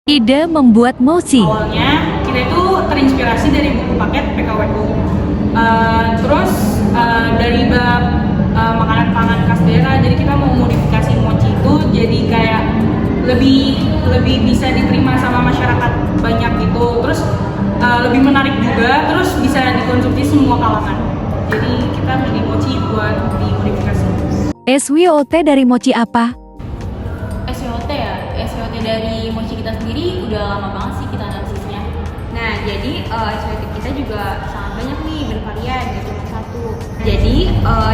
Ide membuat mochi. Awalnya kita itu terinspirasi dari buku paket PKWU. Terus dari bab makanan-makanan khas daerah, jadi kita mau modifikasi mochi itu jadi kayak lebih bisa diterima sama masyarakat banyak gitu. Terus lebih menarik juga, terus bisa dikonsumsi semua kalangan. Jadi kita pilih mochi buat dimodifikasi. SWOT dari mochi apa? SWOT ya, SWOT dari mochi kita sendiri udah lama banget sih kita analisisnya. Nah, jadi SWOT kita juga sangat banyak nih, bervarian, gak cuma satu. Jadi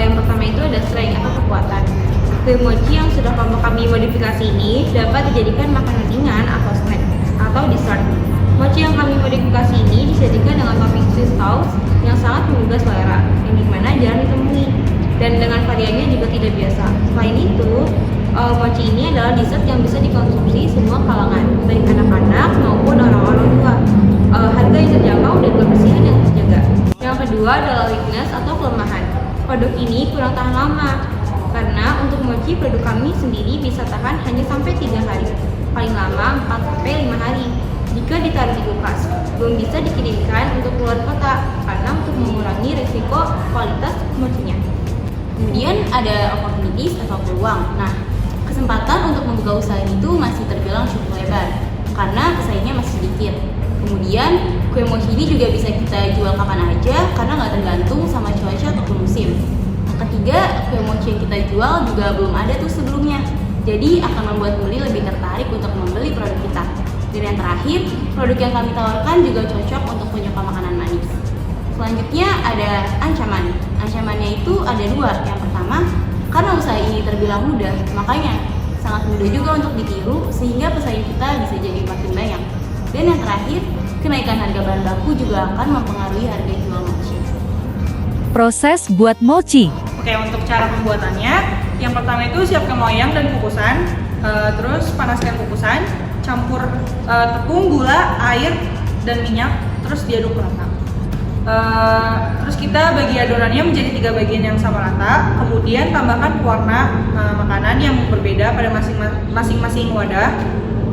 yang pertama itu ada strength atau kekuatan. Kue mochi yang sudah kami modifikasi ini dapat dijadikan makanan ringan atau snack atau dessert. Mochi yang kami modifikasi ini disajikan dengan topping Swiss sauce yang sangat menggugah selera, yang dimana jarang ditemui. Dan dengan variannya juga tidak biasa. Selain itu, mochi ini adalah dessert yang bisa dikonsumsi semua kalangan, baik anak-anak maupun orang-orang tua. Harga yang terjangkau dan kebersihan yang terjaga. Yang kedua adalah weakness atau kelemahan. Produk ini kurang tahan lama, karena untuk mochi produk kami sendiri bisa tahan hanya sampai 3 hari, paling lama 4-5 hari. Jika ditaruh di kulkas, belum bisa dikirimkan untuk keluar kota, karena untuk mengurangi risiko kualitas mochinya. Kemudian ada opportunities atau peluang. Nah, kesempatan untuk membuka usaha itu masih terbilang cukup lebar karena pesaingnya masih sedikit. Kemudian kue mochi ini juga bisa kita jual kapan aja karena nggak tergantung sama cuaca ataupun musim. Yang ketiga, kue mochi yang kita jual juga belum ada tuh sebelumnya. Jadi akan membuat pembeli lebih tertarik untuk membeli produk kita. Dan yang terakhir, produk yang kami tawarkan juga cocok untuk penyuka makanan manis. Selanjutnya ada ancaman. Ancamannya itu ada 2. Yang pertama, karena usaha ini terbilang mudah, makanya sangat mudah juga untuk ditiru sehingga pesaing kita bisa jadi makin banyak. Dan yang terakhir, kenaikan harga bahan baku juga akan mempengaruhi harga jual mochi. Proses buat mochi. Oke, untuk cara pembuatannya, yang pertama itu siapkan loyang dan kukusan, terus panaskan kukusan, campur tepung, gula, air, dan minyak, terus diaduk rata. Terus kita bagi adonannya menjadi 3 bagian yang sama rata, kemudian tambahkan warna makanan yang berbeda pada masing-masing wadah.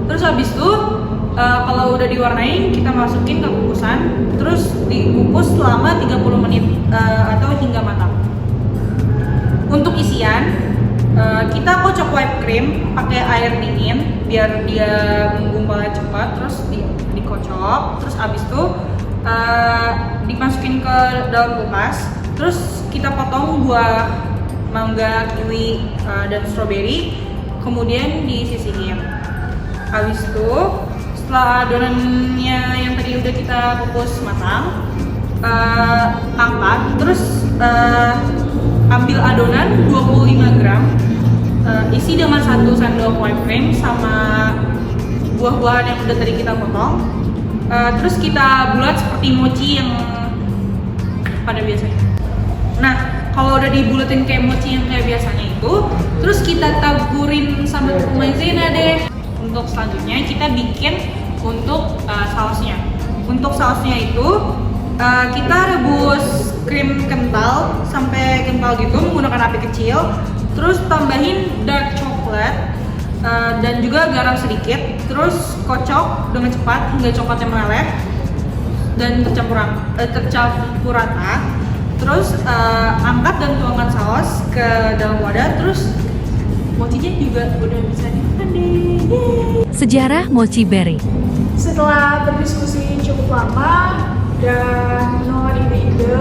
Terus habis itu kalau udah diwarnain, kita masukin ke kukusan, terus dikukus selama 30 menit atau hingga matang. Untuk isian, kita kocok whipped cream pakai air dingin biar dia menggumpalnya cepat, terus dikocok, terus habis itu dimasukin ke dalam kulkas, terus kita potong buah mangga, kiwi, dan stroberi, kemudian disisihin. Habis itu setelah adonannya yang tadi udah kita kukus matang, angkat, terus ambil adonan 25 gram, isi dengan 1 sendok whipped cream sama buah-buahan yang udah tadi kita potong. Terus kita bulat seperti mochi yang pada biasanya. Nah, kalau udah dibulatin kayak mochi yang kayak biasanya itu, terus kita taburin sama tepung maizena deh. Untuk selanjutnya kita bikin untuk sausnya. Untuk sausnya itu kita rebus krim kental sampai kental gitu menggunakan api kecil. Terus tambahin dark chocolate dan juga garam sedikit, terus kocok dengan cepat hingga coklatnya meleleh dan tercampur rata. Terus angkat dan tuangkan saus ke dalam wadah, terus mochinya juga udah bisa dimakan deh. Sejarah mochi berry. Setelah berdiskusi cukup lama dan menolak ide-ide,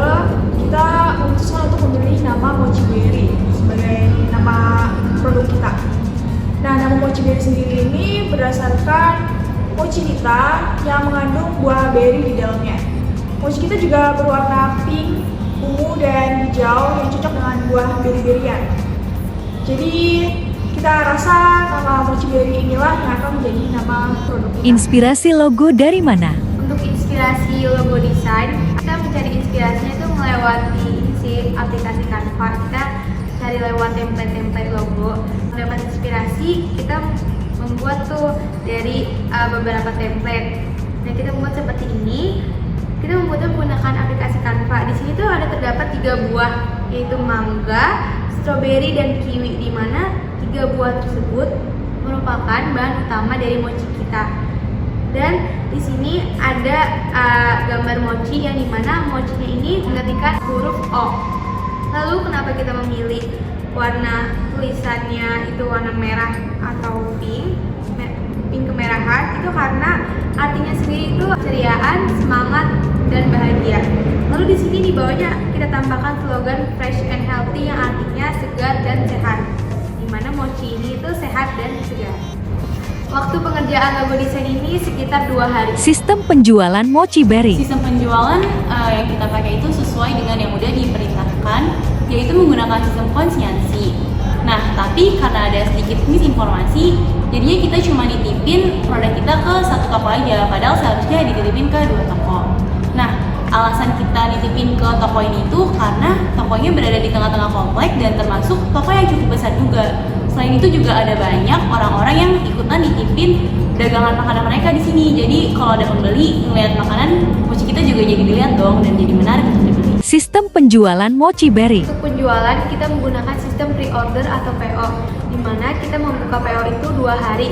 kita memutuskan untuk memberi nama mochi berry sebagai nama produk kita. Nah, nama mochi berry sendiri ini berdasarkan mochi kita yang mengandung buah berry di dalamnya. Mochi kita juga berwarna pink, ungu, dan hijau yang cocok dengan buah beri-berian. Jadi kita rasa nama mochi berry inilah yang akan menjadi nama produk kita. Inspirasi logo dari mana? Untuk inspirasi logo desain, kita mencari inspirasinya itu melewati si aplikasi Canva. Kita cari lewat template-template logo. Mendapat inspirasi, kita membuat tuh dari beberapa template. Nah, kita membuat seperti ini. Kita membuatnya menggunakan aplikasi Canva. Di sini tuh ada terdapat 3 buah, yaitu mangga, stroberi, dan kiwi, di mana 3 buah tersebut merupakan bahan utama dari mochi kita. Dan di sini ada gambar mochi yang dimana mochinya ini mengetikkan huruf O. Lalu kenapa kita memilih warna tulisannya itu warna merah atau pink kemerahan? Itu karena artinya sendiri itu keceriaan, semangat, dan bahagia. Lalu di sini di bawahnya kita tambahkan slogan fresh and healthy yang artinya segar dan sehat. Dimana mochi ini itu sehat dan segar. Waktu pengerjaan logo desain ini sekitar 2 hari. Sistem penjualan mochi berry. Sistem penjualan yang kita pakai itu sesuai dengan yang udah diperintahkan, yaitu menggunakan sistem konsinyasi. Nah, tapi karena ada sedikit misinformasi, jadinya kita cuma nitipin produk kita ke 1 toko aja, padahal seharusnya dititipin ke 2 toko. Nah, alasan kita nitipin ke toko ini tuh karena tokonya berada di tengah-tengah komplek dan termasuk toko yang cukup besar juga. Selain itu juga ada banyak orang-orang yang ikutan nitipin dagangan makanan mereka di sini. Jadi kalau ada pembeli ngeliat makanan mochi kita juga jadi dilihat dong dan jadi menarik untuk dibeli. Sistem penjualan mochi berry. Untuk penjualan kita menggunakan sistem pre-order atau PO, di mana kita membuka PO itu 2 hari,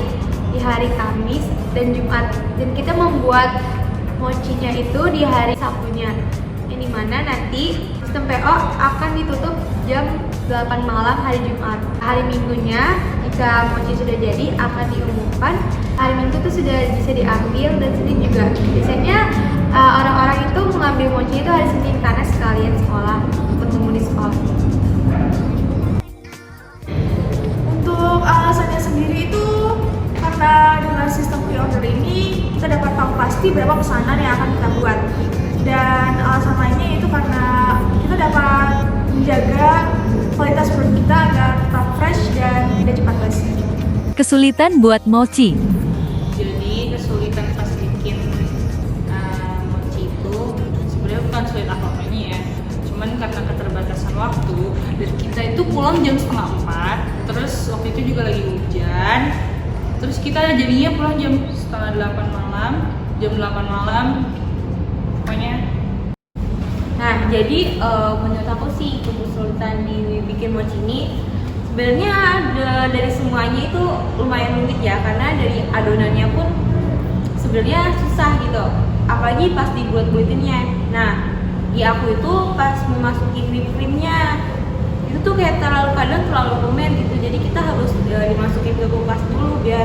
di hari Kamis dan Jumat. Dan kita membuat mochinya itu di hari Sabtunya, yang dimana nanti sistem PO akan ditutup jam 8 malam hari Jumat. Hari Minggunya jika mochi sudah jadi akan diumumkan. Hari Minggu itu sudah bisa diambil dan Senin juga. Biasanya orang-orang itu mengambil mochi itu hari Senin karena sekalian sekolah, bertemu di sekolah. Untuk alasannya sendiri itu karena dengan sistem pre-order ini kita dapat tahu pasti berapa pesanan yang akan kita buat. Dan alasan lainnya itu karena kita dapat menjaga kualitas produk kita agar tetap fresh dan tidak cepat basi. Kesulitan buat mochi. Jadi kesulitan pas bikin mochi itu sebenarnya bukan sulit apa-apanya ya, cuman karena keterbatasan waktu dan kita itu pulang jam 3:30, terus waktu itu juga lagi hujan, terus kita jadinya pulang jam 7:30 malam, jam 8 malam pokoknya. Nah, jadi menurut aku sih kesulitan di bikin mochi ini sebenarnya dari semuanya itu lumayan rumit ya, karena dari adonannya pun sebenarnya susah gitu, apalagi pas dibuat-buatinnya. Nah, di aku itu pas memasukin whipped creamnya itu tuh kayak kadang terlalu lumer gitu, jadi kita harus dimasukin ke kulkas dulu biar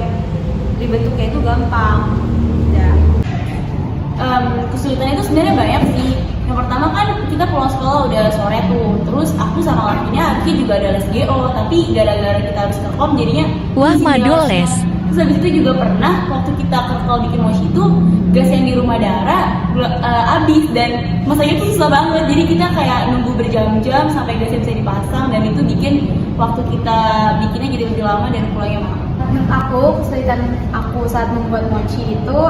dibentuknya itu gampang. Ya. Kesulitan itu sebenarnya banyak sih. Yang pertama kan kita pulang sekolah udah sore tuh, terus aku sama lakinya harusnya juga ada les GO, tapi gara-gara kita harus ke kom jadinya Wah, madul les. Terus habis itu juga pernah waktu kita kalau bikin mochi itu gas yang di rumah Dara habis dan masaknya tuh susah banget, jadi kita kayak nunggu berjam-jam sampai gasnya bisa dipasang dan itu bikin waktu kita bikinnya jadi lebih lama dan pulangnya mahal. Menurut aku kesulitan aku saat membuat mochi itu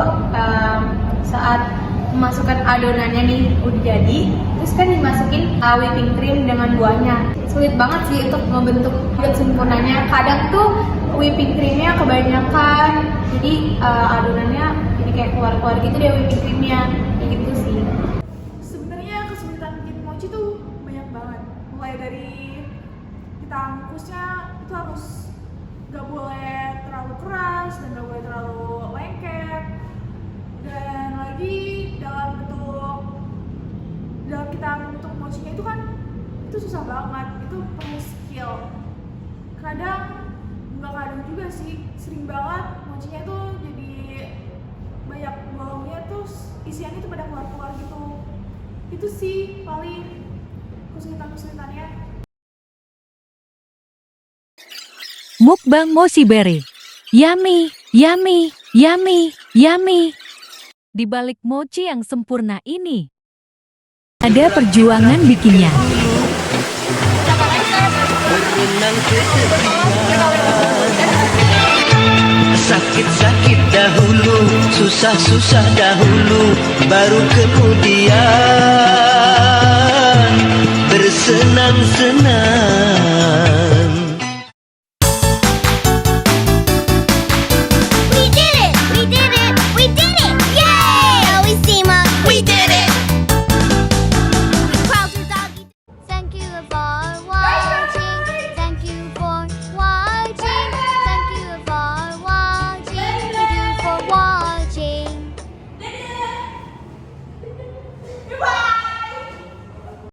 saat memasukkan adonannya nih udah jadi, terus kan dimasukin whipping cream dengan buahnya. Sulit banget sih untuk membentuk buat sempurnanya. Kadang tuh whipping creamnya kebanyakan, jadi adonannya jadi kayak keluar-keluar gitu deh whipping creamnya, kayak gitu sih. Sebenarnya kesulitan bikin mochi tuh banyak banget. Mulai dari kita angkusnya itu harus gak boleh terlalu keras dan gak boleh terlalu lengket. Dan lagi dalam kita membentuk mochinya itu kan itu susah banget, itu perlu skill. Nggak kadang juga sih, sering banget mochinya tuh jadi banyak bolongnya, terus isiannya tuh pada keluar-keluar gitu. Itu sih paling kesulitannya. Mukbang mochi berry. Yummy, yummy, yummy, yummy. Di balik mochi yang sempurna ini, ada perjuangan bikinnya. Sakit-sakit dahulu, susah-susah dahulu, baru kemudian bersenang-senang.